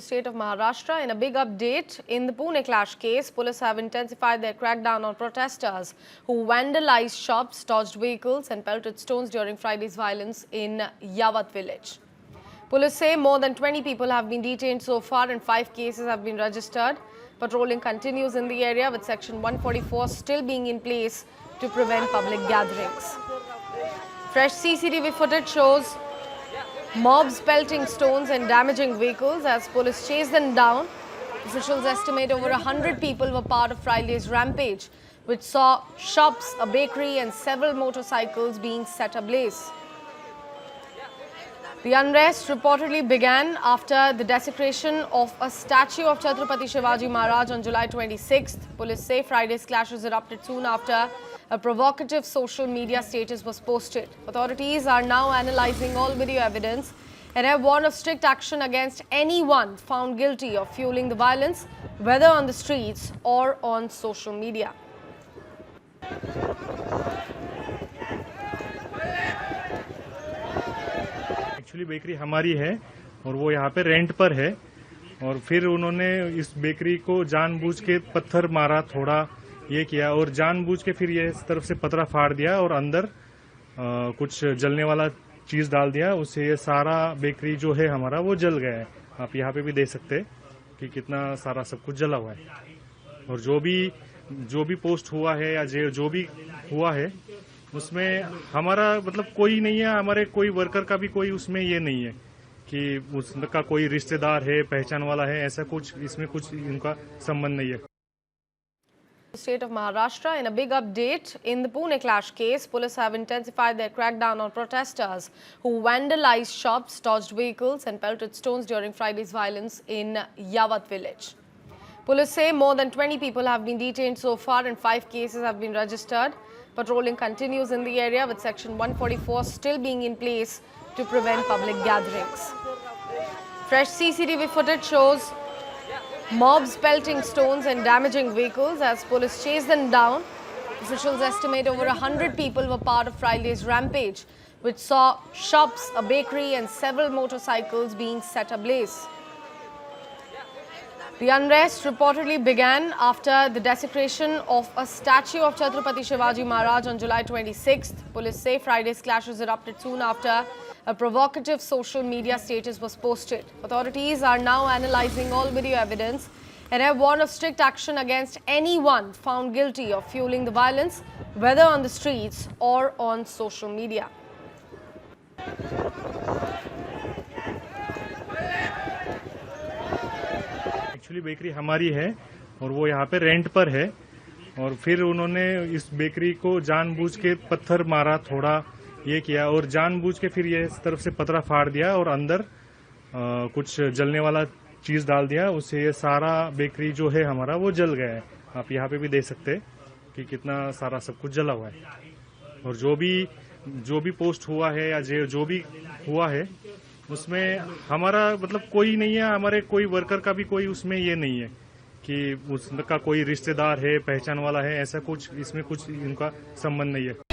State of Maharashtra. In a big update in the Pune clash case, police have intensified their crackdown on protesters who vandalized shops, dodged vehicles and pelted stones during Friday's violence in Yawat village. Police say more than 20 people have been detained so far and 5 cases have been registered. Patrolling continues in the area with Section 144 still being in place to prevent public gatherings. Fresh CCTV footage shows mobs pelting stones and damaging vehicles as police chase them down. Officials estimate over 100 people were part of Friday's rampage, which saw shops, a bakery and several motorcycles being set ablaze. The unrest reportedly began after the desecration of a statue of Chhatrapati Shivaji Maharaj on July 26th. Police say Friday's clashes erupted soon after a provocative social media status was posted. Authorities are now analyzing all video evidence and have warned of strict action against anyone found guilty of fueling the violence, whether on the streets or on social media. Actually bakery हमारी है और वो यहाँ पे rent पर है और फिर उन्होंने इस बेकरी को जानबूझ के पत्थर मारा, थोड़ा ये किया और जानबूझ के फिर ये इस तरफ से पतरा फाड़ दिया और अंदर कुछ जलने वाला चीज डाल दिया। उससे ये सारा बेकरी जो है हमारा वो जल गया है। आप यहाँ पे भी देख सकते हैं कि कितना सारा सब कुछ जला हुआ है और जो भी पोस्ट हुआ है या जो भी हुआ है उसमें हमारा मतलब कोई नहीं है, हमारे कोई वर्कर का भी कोई उसमें ये नहीं है कि उसका कोई रिश्तेदार है, पहचान वाला है, ऐसा कुछ इसमें कुछ इनका संबंध नहीं है। State of Maharashtra. In a big update in the Pune clash case, police have intensified their crackdown on protesters who vandalized shops, dodged vehicles and pelted stones during Friday's violence in Yawat village. Police say more than 20 people have been detained so far and 5 cases have been registered. Patrolling continues in the area with Section 144 still being in place to prevent public gatherings. Fresh CCTV footage shows mobs pelting stones and damaging vehicles as police chase them down. Officials estimate over 100 people were part of Friday's rampage, which saw shops, a bakery and several motorcycles being set ablaze. The unrest reportedly began after the desecration of a statue of Chhatrapati Shivaji Maharaj on July 26th. Police say Friday's clashes erupted soon after a provocative social media status was posted. Authorities are now analyzing all video evidence and have warned of strict action against anyone found guilty of fueling the violence, whether on the streets or on social media. Actually bakery हमारी है और वो यहाँ पे rent पर है और फिर उन्होंने इस बेकरी को जानबूझ के पत्थर मारा, थोड़ा ये किया और जानबूझ के फिर ये इस तरफ से पतरा फाड़ दिया और अंदर कुछ जलने वाला चीज डाल दिया। उससे ये सारा बेकरी जो है हमारा वो जल गया है। आप यहाँ पे भी देख सकते हैं कि कितना सारा सब कुछ जला हुआ है और जो भी पोस्ट हुआ है या जो भी हुआ है उसमें हमारा मतलब कोई नहीं है, हमारे कोई वर्कर का भी कोई उसमें ये नहीं है कि उसका कोई रिश्तेदार है, पहचान वाला है, ऐसा कुछ इसमें कुछ इनका संबंध नहीं है।